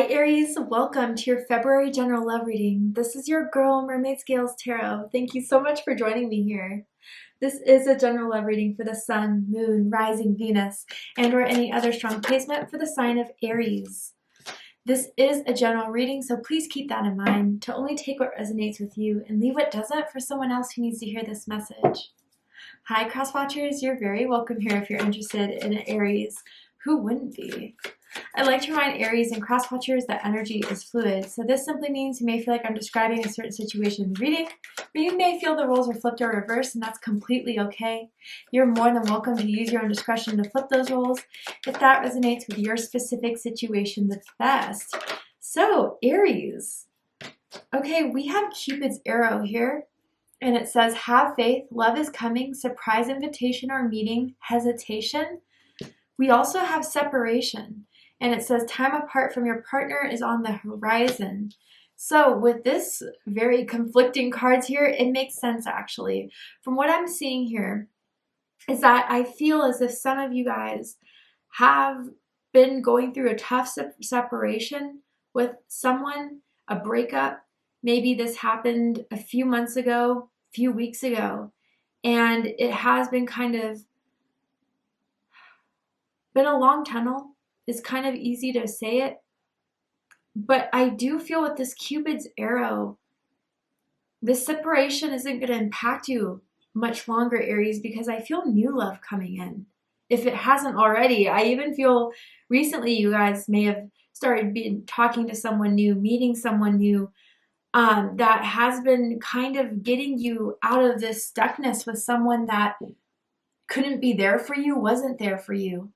Hi Aries, welcome to your February general love reading. This is your girl Mermaid Scales Tarot. Thank you so much for joining me here. This is a general love reading for the Sun, Moon, Rising, Venus, and or any other strong placement for the sign of Aries. This is a general reading, so please keep that in mind to only take what resonates with you and leave what doesn't for someone else who needs to hear this message. Hi Crosswatchers, you're very welcome here if you're interested in Aries. Who wouldn't be? I'd like to remind Aries and Crosswatchers that energy is fluid, so this simply means you may feel like I'm describing a certain situation in the reading, but you may feel the roles are flipped or reversed, and that's completely okay. You're more than welcome to use your own discretion to flip those roles if that resonates with your specific situation the best. So, Aries. Okay, we have Cupid's arrow here, and it says, have faith, love is coming, surprise invitation or meeting, hesitation. We also have separation. And it says time apart from your partner is on the horizon. So with this very conflicting cards here, it makes sense actually. From what I'm seeing here is that I feel as if some of you guys have been going through a tough separation with someone, a breakup. Maybe this happened a few months ago, a few weeks ago, and it has been been a long tunnel. It's kind of easy to say it, but I do feel with this Cupid's arrow, this separation isn't going to impact you much longer, Aries, because I feel new love coming in. If it hasn't already, I even feel recently you guys may have started talking to someone new, meeting someone new, that has been kind of getting you out of this stuckness with someone that couldn't be there for you, wasn't there for you.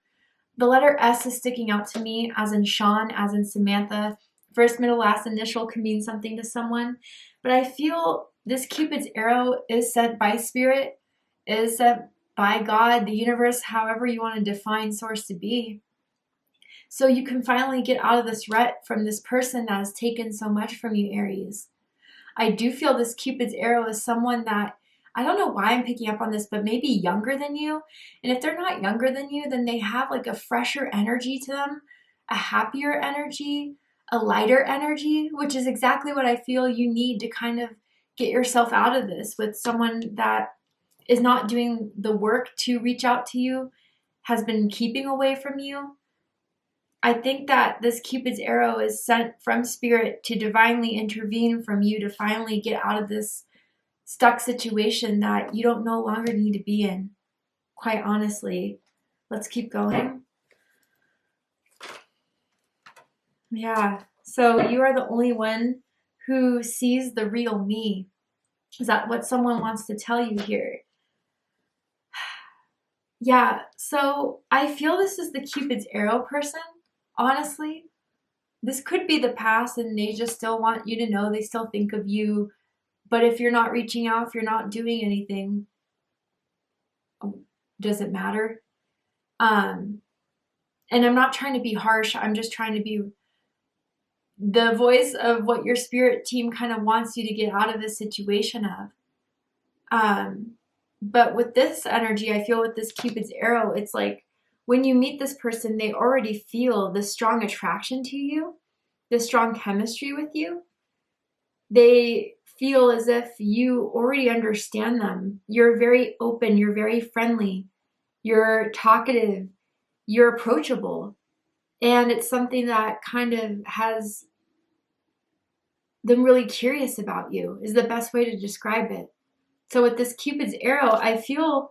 The letter S is sticking out to me, as in Sean, as in Samantha. First, middle, last initial can mean something to someone. But I feel this Cupid's arrow is sent by Spirit, is sent by God, the universe, however you want to define source to be. So you can finally get out of this rut from this person that has taken so much from you, Aries. I do feel this Cupid's arrow is someone that, I don't know why I'm picking up on this, but maybe younger than you. And if they're not younger than you, then they have like a fresher energy to them, a happier energy, a lighter energy, which is exactly what I feel you need to kind of get yourself out of this with someone that is not doing the work to reach out to you, has been keeping away from you. I think that this Cupid's arrow is sent from Spirit to divinely intervene from you to finally get out of this stuck situation that you don't no longer need to be in, quite honestly. Let's keep going. Yeah, so you are the only one who sees the real me. Is that what someone wants to tell you here? Yeah, so I feel this is the Cupid's arrow person, honestly. This could be the past and they just still want you to know, they still think of you. But if you're not reaching out, if you're not doing anything, does it matter? And I'm not trying to be harsh. I'm just trying to be the voice of what your spirit team kind of wants you to get out of this situation of. But with this energy, I feel with this Cupid's arrow, it's like when you meet this person, they already feel the strong attraction to you, the strong chemistry with you. They feel as if you already understand them. You're very open, you're very friendly, you're talkative, you're approachable. And it's something that kind of has them really curious about you, is the best way to describe it. So with this Cupid's arrow, I feel,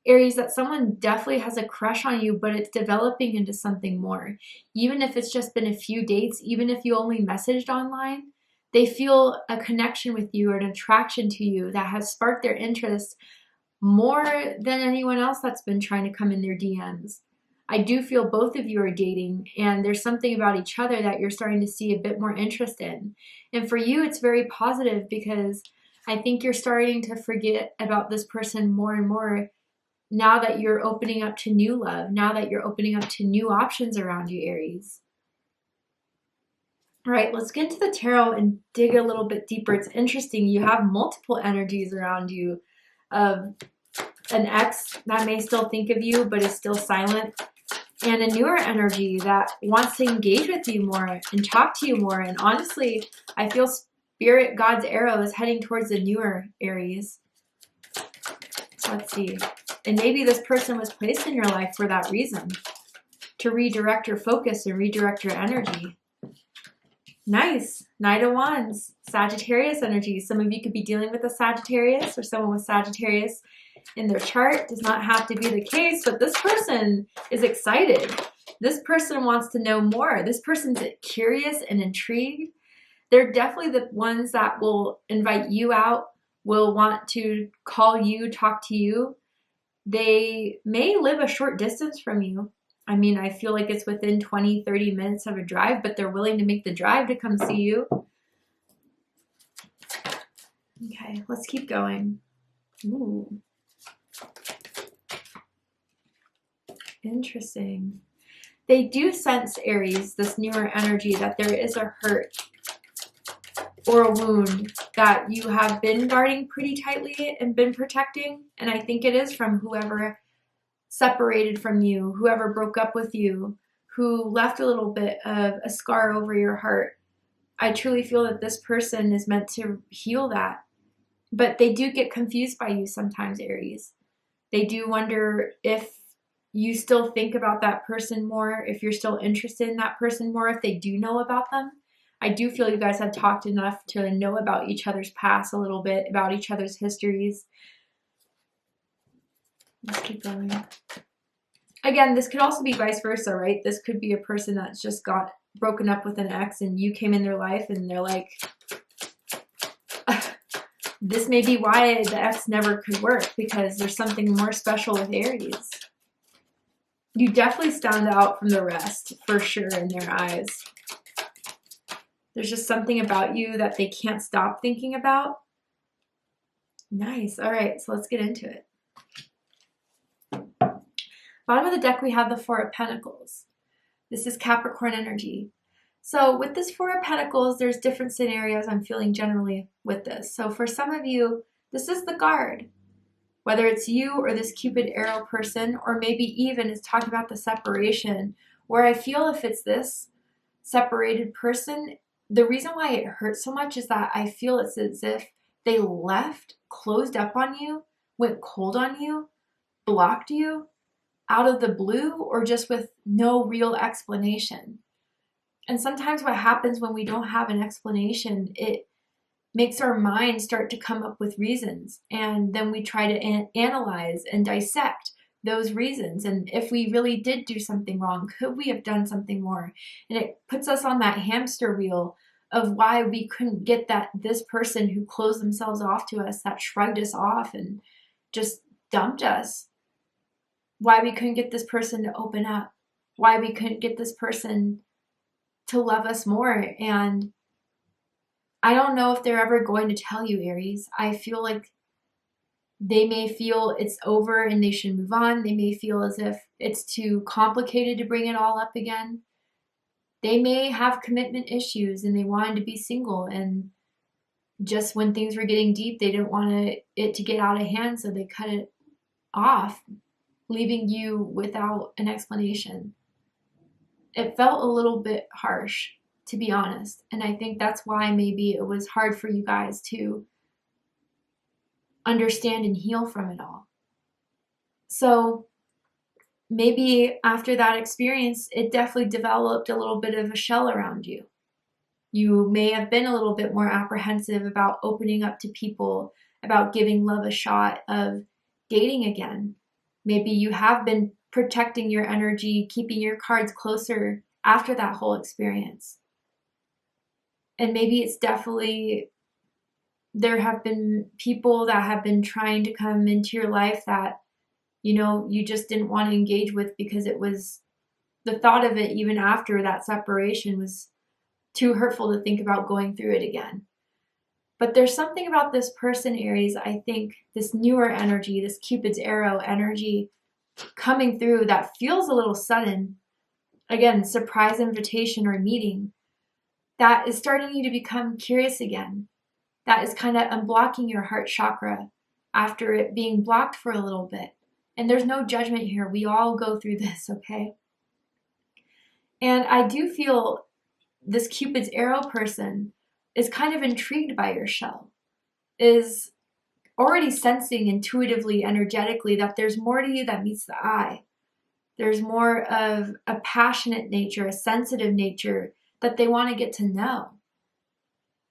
Aries, that someone definitely has a crush on you, but it's developing into something more. Even if it's just been a few dates, even if you only messaged online, they feel a connection with you or an attraction to you that has sparked their interest more than anyone else that's been trying to come in their DMs. I do feel both of you are dating and there's something about each other that you're starting to see a bit more interest in. And for you, it's very positive because I think you're starting to forget about this person more and more now that you're opening up to new love, now that you're opening up to new options around you, Aries. All right, let's get into the tarot and dig a little bit deeper. It's interesting. You have multiple energies around you of an ex that may still think of you, but is still silent. and a newer energy that wants to engage with you more and talk to you more. And honestly, I feel Spirit, God's arrow is heading towards the newer Aries. Let's see. And maybe this person was placed in your life for that reason, to redirect your focus and redirect your energy. Nice. Knight of Wands, Sagittarius energy. Some of you could be dealing with a Sagittarius or someone with Sagittarius in their chart. Does not have to be the case, but this person is excited. This person wants to know more. This person's curious and intrigued. They're definitely the ones that will invite you out, will want to call you, talk to you. They may live a short distance from you. I mean, I feel like it's within 20, 30 minutes of a drive, but they're willing to make the drive to come see you. Okay, let's keep going. Ooh. Interesting. They do sense, Aries, this newer energy, that there is a hurt or a wound that you have been guarding pretty tightly and been protecting. And I think it is from whoever separated from you, whoever broke up with you, who left a little bit of a scar over your heart. I truly feel that this person is meant to heal that. But they do get confused by you sometimes, Aries. They do wonder if you still think about that person more, if you're still interested in that person more, if they do know about them. I do feel you guys have talked enough to know about each other's past a little bit, about each other's histories. Let's keep going. Again, this could also be vice versa, right? This could be a person that's just got broken up with an ex and you came in their life and they're like, this may be why the ex never could work, because there's something more special with Aries. You definitely stand out from the rest, for sure, in their eyes. There's just something about you that they can't stop thinking about. Nice. All right, so let's get into it. Bottom of the deck, we have the Four of Pentacles. This is Capricorn energy. So with this Four of Pentacles, there's different scenarios I'm feeling generally with this. So for some of you, this is the guard. Whether it's you or this Cupid arrow person, or maybe even is talking about the separation, where I feel if it's this separated person, the reason why it hurts so much is that I feel it's as if they left, closed up on you, went cold on you, blocked you, out of the blue, or just with no real explanation. And sometimes what happens when we don't have an explanation, it makes our mind start to come up with reasons. And then we try to analyze and dissect those reasons. And if we really did do something wrong, could we have done something more? And it puts us on that hamster wheel of why we couldn't get this person who closed themselves off to us, that shrugged us off and just dumped us. Why we couldn't get this person to open up, why we couldn't get this person to love us more. And I don't know if they're ever going to tell you, Aries. I feel like they may feel it's over and they should move on. They may feel as if it's too complicated to bring it all up again. They may have commitment issues and they wanted to be single, and just when things were getting deep, they didn't want it to get out of hand, so they cut it off, leaving you without an explanation. It felt a little bit harsh, to be honest. And I think that's why maybe it was hard for you guys to understand and heal from it all. So maybe after that experience, it definitely developed a little bit of a shell around you. You may have been a little bit more apprehensive about opening up to people, about giving love a shot, of dating again. Maybe you have been protecting your energy, keeping your cards closer after that whole experience. And maybe it's definitely, there have been people that have been trying to come into your life that, you just didn't want to engage with because it was, the thought of it even after that separation was too hurtful to think about going through it again. But there's something about this person, Aries, I think this newer energy, this Cupid's arrow energy coming through that feels a little sudden. Again, surprise invitation or meeting that is starting you to become curious again. That is kind of unblocking your heart chakra after it being blocked for a little bit. And there's no judgment here. We all go through this, okay? And I do feel this Cupid's arrow person is kind of intrigued by your shell, is already sensing intuitively, energetically that there's more to you that meets the eye. There's more of a passionate nature, a sensitive nature that they want to get to know.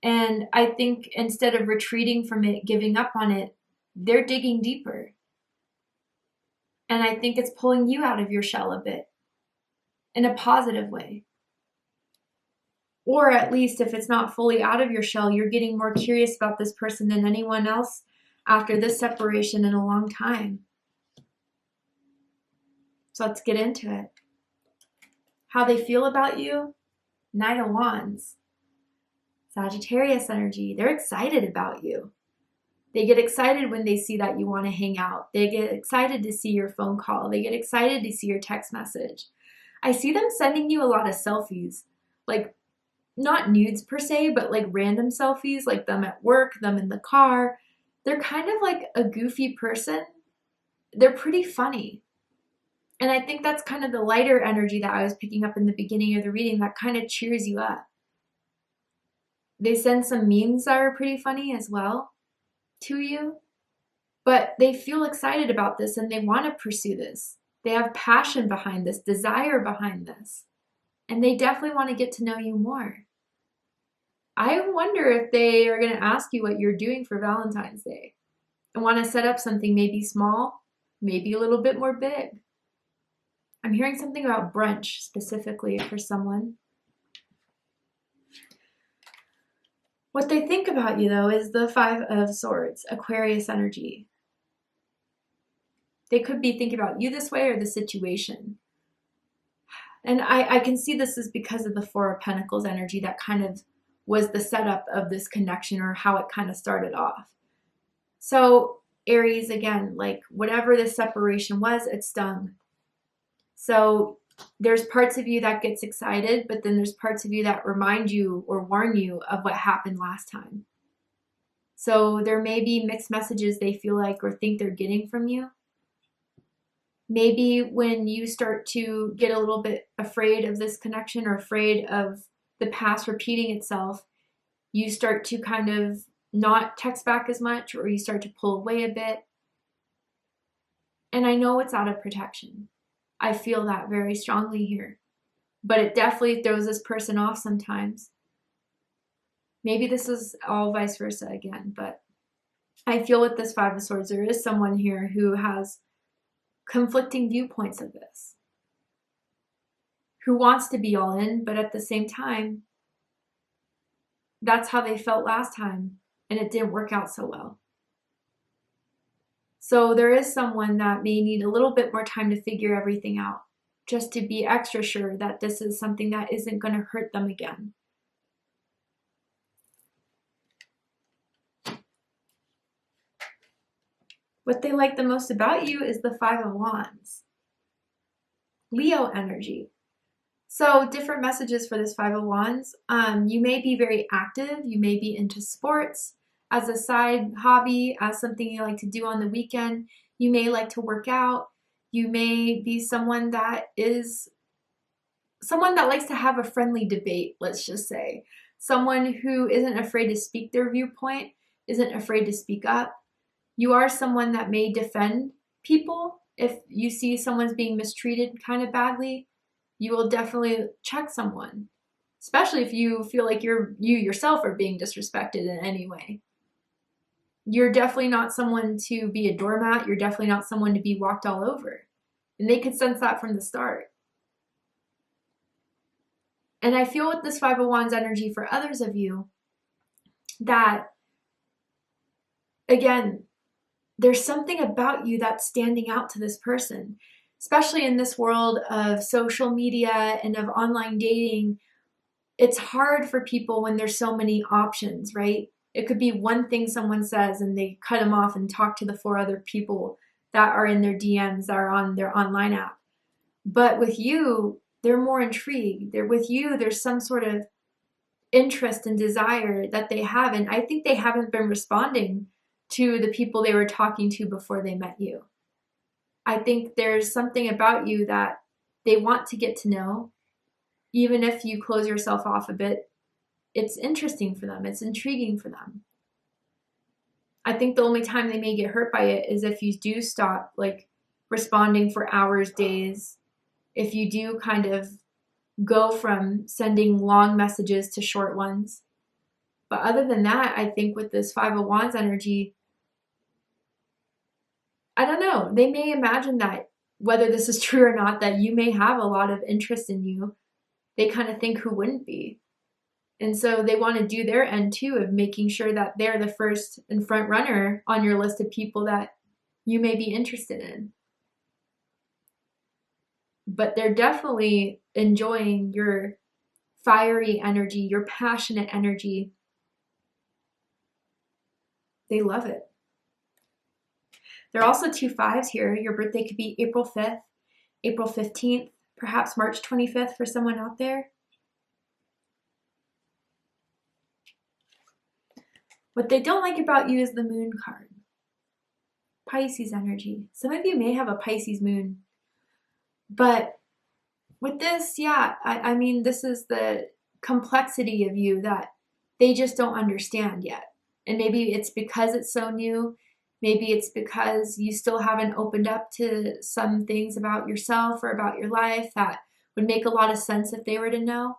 And I think instead of retreating from it, giving up on it, they're digging deeper. And I think it's pulling you out of your shell a bit in a positive way. Or at least if it's not fully out of your shell, you're getting more curious about this person than anyone else after this separation in a long time. So let's get into it. How they feel about you? Knight of Wands. Sagittarius energy. They're excited about you. They get excited when they see that you want to hang out. They get excited to see your phone call. They get excited to see your text message. I see them sending you a lot of selfies. Like, not nudes per se, but like random selfies, like them at work, them in the car. They're kind of like a goofy person. They're pretty funny. And I think that's kind of the lighter energy that I was picking up in the beginning of the reading that kind of cheers you up. They send some memes that are pretty funny as well to you, but they feel excited about this and they want to pursue this. They have passion behind this, desire behind this, and they definitely want to get to know you more. I wonder if they are going to ask you what you're doing for Valentine's Day and want to set up something maybe small, maybe a little bit more big. I'm hearing something about brunch specifically for someone. What they think about you, though, is the Five of Swords, Aquarius energy. They could be thinking about you this way or the situation. And I can see this is because of the Four of Pentacles energy that kind of was the setup of this connection, or how it kind of started off. So Aries, again, like whatever the separation was, it stung. So there's parts of you that gets excited, but then there's parts of you that remind you or warn you of what happened last time. So there may be mixed messages they feel like or think they're getting from you. Maybe when you start to get a little bit afraid of this connection or afraid of the past repeating itself, you start to kind of not text back as much, or you start to pull away a bit. And I know it's out of protection. I feel that very strongly here. But it definitely throws this person off sometimes. Maybe this is all vice versa again, but I feel with this Five of Swords, there is someone here who has conflicting viewpoints of this, who wants to be all in, but at the same time, that's how they felt last time, and it didn't work out so well. So there is someone that may need a little bit more time to figure everything out, just to be extra sure that this is something that isn't going to hurt them again. What they like the most about you is the Five of Wands. Leo energy. So different messages for this Five of Wands. You may be very active. You may be into sports as a side hobby, as something you like to do on the weekend. You may like to work out. You may be someone that likes to have a friendly debate, let's just say. Someone who isn't afraid to speak their viewpoint, isn't afraid to speak up. You are someone that may defend people. If you see someone's being mistreated kind of badly, you will definitely check someone, especially if you feel like you yourself are being disrespected in any way. You're definitely not someone to be a doormat. You're definitely not someone to be walked all over. And they could sense that from the start. And I feel with this Five of Wands energy for others of you that, again, there's something about you that's standing out to this person, especially in this world of social media and of online dating. It's hard for people when there's so many options, right? It could be one thing someone says and they cut them off and talk to the 4 other people that are in their DMs, that are on their online app. But with you, they're more intrigued. With you, there's some sort of interest and desire that they have. And I think they haven't been responding to the people they were talking to before they met you. I think there's something about you that they want to get to know. Even if you close yourself off a bit, it's interesting for them. It's intriguing for them. I think the only time they may get hurt by it is if you do stop like responding for hours, days. If you do kind of go from sending long messages to short ones. But other than that, I think with this Five of Wands energy, I don't know. They may imagine that, whether this is true or not, that you may have a lot of interest in you. They kind of think, who wouldn't be? And so they want to do their end too of making sure that they're the first and front runner on your list of people that you may be interested in. But they're definitely enjoying your fiery energy, your passionate energy. They love it. There are also 2 5s here. Your birthday could be April 5th, April 15th, perhaps March 25th for someone out there. What they don't like about you is the moon card. Pisces energy. Some of you may have a Pisces moon. But with this, yeah, I mean, this is the complexity of you that they just don't understand yet. And maybe it's because it's so new. Maybe it's because you still haven't opened up to some things about yourself or about your life that would make a lot of sense if they were to know.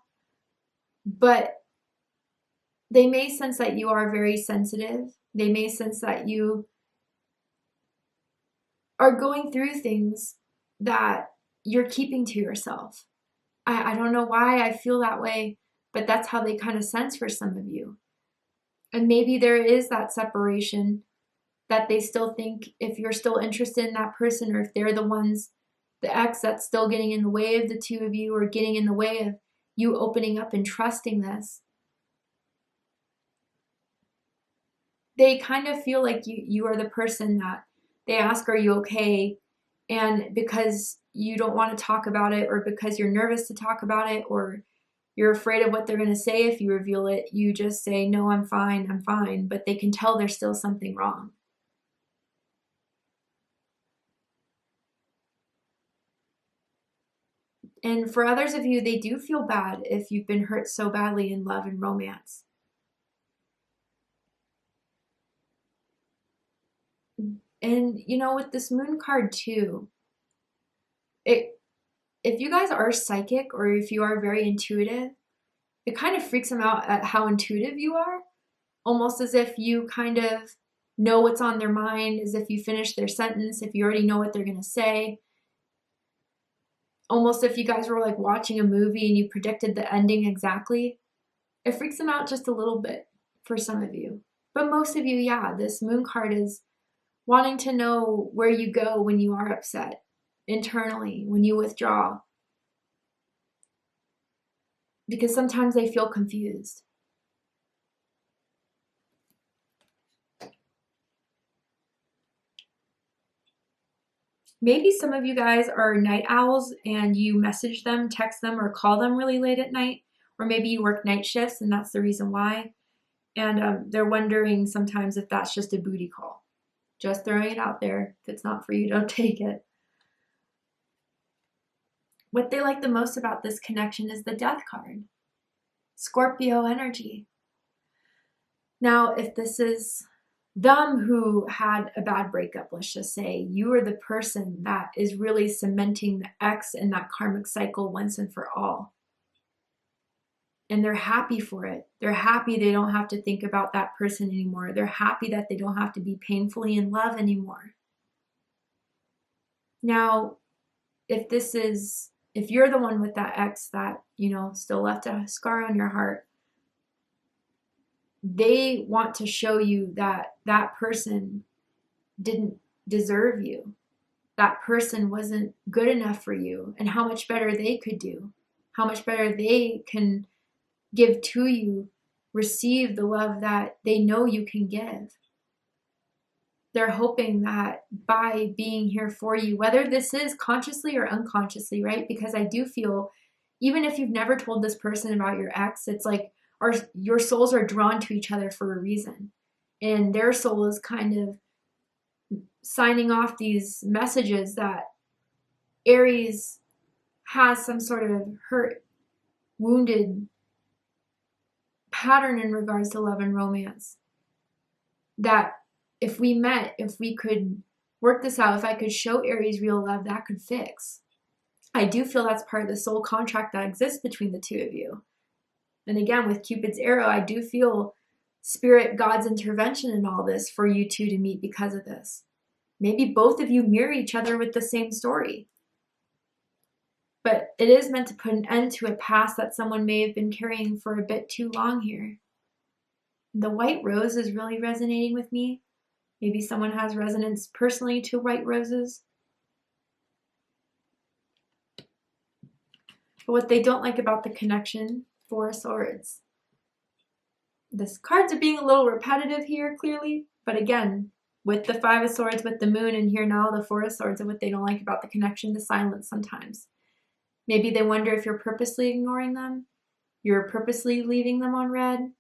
But they may sense that you are very sensitive. They may sense that you are going through things that you're keeping to yourself. I don't know why I feel that way, but that's how they kind of sense for some of you. And maybe there is that separation that they still think, if you're still interested in that person, or if they're the ex that's still getting in the way of the two of you, or getting in the way of you opening up and trusting this. They kind of feel like you are the person that they ask, are you okay? And because you don't want to talk about it, or because you're nervous to talk about it, or you're afraid of what they're going to say if you reveal it, you just say, no, I'm fine, I'm fine. But they can tell there's still something wrong. And for others of you, they do feel bad if you've been hurt so badly in love and romance. And, you know, with this moon card too, if you guys are psychic, or if you are very intuitive, it kind of freaks them out at how intuitive you are. Almost as if you kind of know what's on their mind, as if you finish their sentence, if you already know what they're going to say. Almost if you guys were like watching a movie and you predicted the ending exactly. It freaks them out just a little bit for some of you. But most of you, yeah, this moon card is wanting to know where you go when you are upset internally, when you withdraw. Because sometimes they feel confused. Maybe some of you guys are night owls and you message them, text them, or call them really late at night. Or maybe you work night shifts and that's the reason why. And they're wondering sometimes if that's just a booty call. Just throwing it out there. If it's not for you, don't take it. What they like the most about this connection is the Death card. Scorpio energy. Now, if this is them who had a bad breakup, let's just say, you are the person that is really cementing the X in that karmic cycle once and for all. And they're happy for it. They're happy they don't have to think about that person anymore. They're happy that they don't have to be painfully in love anymore. Now, if you're the one with that ex that, you know, still left a scar on your heart, they want to show you that that person didn't deserve you. That person wasn't good enough for you, and how much better they could do. How much better they can give to you, receive the love that they know you can give. They're hoping that by being here for you, whether this is consciously or unconsciously, right? Because I do feel, even if you've never told this person about your ex, it's like your souls are drawn to each other for a reason. And their soul is kind of signing off these messages that Aries has some sort of hurt wounded pattern in regards to love and romance. That if we met, if we could work this out, if I could show Aries real love, that could fix. I do feel that's part of the soul contract that exists between the two of you. And again, with Cupid's arrow, I do feel Spirit, God's intervention in all this for you two to meet because of this. Maybe both of you mirror each other with the same story. But it is meant to put an end to a past that someone may have been carrying for a bit too long here. The white rose is really resonating with me. Maybe someone has resonance personally to white roses. But what they don't like about the connection, Four of Swords. This cards are being a little repetitive here, clearly. But again, with the Five of Swords, with the moon, and here now the Four of Swords, and what they don't like about the connection, the silence sometimes. Maybe they wonder if you're purposely ignoring them. You're purposely leaving them on red.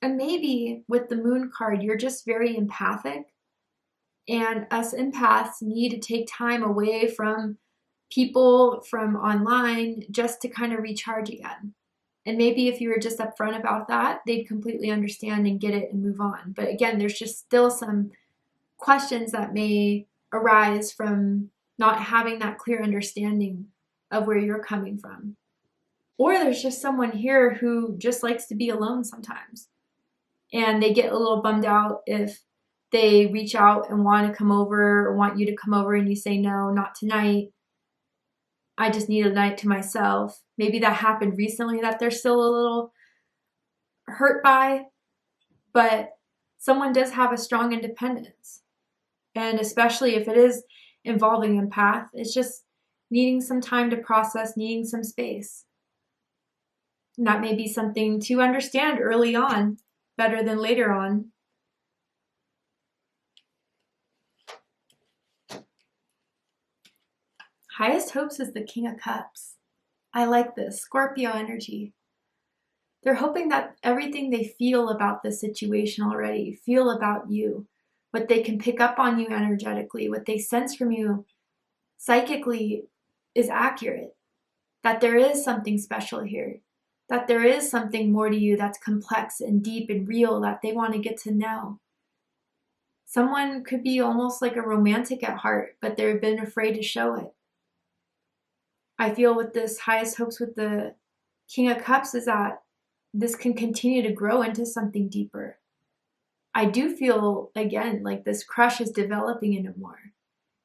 And maybe with the moon card, you're just very empathic. And us empaths need to take time away from people, from online, just to kind of recharge again. And maybe if you were just upfront about that, they'd completely understand and get it and move on. But again, there's just still some questions that may arise from not having that clear understanding of where you're coming from. Or there's just someone here who just likes to be alone sometimes. And they get a little bummed out if they reach out and want to come over or want you to come over and you say, no, not tonight. I just need a night to myself. Maybe that happened recently that they're still a little hurt by, but someone does have a strong independence. And especially if it is involving empath, it's just needing some time to process, needing some space. And that may be something to understand early on, better than later on. Highest hopes is the King of Cups. I like this, Scorpio energy. They're hoping that everything they feel about this situation already, feel about you, what they can pick up on you energetically, what they sense from you psychically is accurate. That there is something special here. That there is something more to you that's complex and deep and real that they want to get to know. Someone could be almost like a romantic at heart, but they've been afraid to show it. I feel with this highest hopes with the King of Cups is that this can continue to grow into something deeper. I do feel, again, like this crush is developing into more.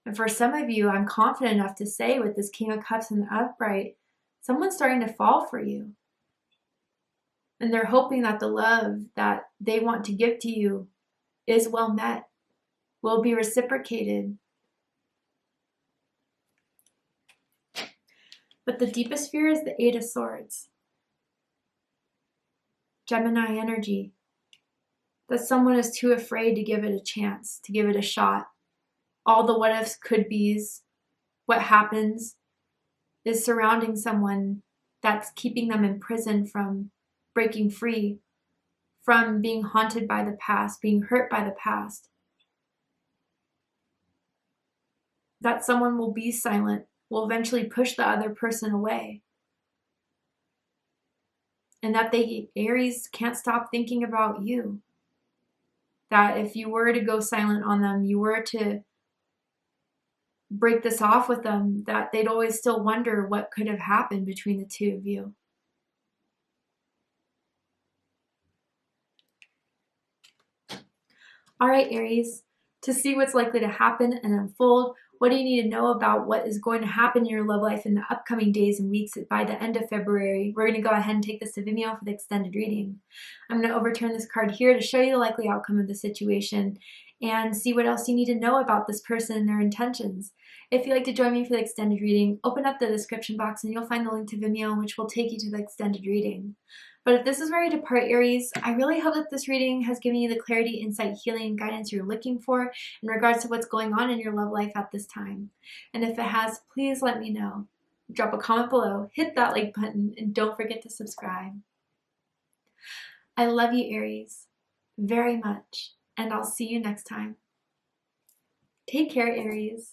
And for some of you, I'm confident enough to say with this King of Cups in the upright, someone's starting to fall for you. And they're hoping that the love that they want to give to you is well met, will be reciprocated. But the deepest fear is the Eight of Swords. Gemini energy. That someone is too afraid to give it a chance, to give it a shot. All the what ifs, could be's, what happens is surrounding someone that's keeping them in prison from breaking free, from being haunted by the past, being hurt by the past. That someone will be silent, will eventually push the other person away. And that Aries can't stop thinking about you. That if you were to go silent on them, you were to break this off with them, that they'd always still wonder what could have happened between the two of you. All right, Aries, to see what's likely to happen and unfold, what do you need to know about what is going to happen in your love life in the upcoming days and weeks by the end of February? We're going to go ahead and take this to Vimeo for the extended reading. I'm going to overturn this card here to show you the likely outcome of the situation and see what else you need to know about this person and their intentions. If you'd like to join me for the extended reading, open up the description box and you'll find the link to Vimeo, which will take you to the extended reading. But if this is where you depart, Aries, I really hope that this reading has given you the clarity, insight, healing, and guidance you're looking for in regards to what's going on in your love life at this time. And if it has, please let me know. Drop a comment below, hit that like button, and don't forget to subscribe. I love you, Aries, very much, and I'll see you next time. Take care, Aries.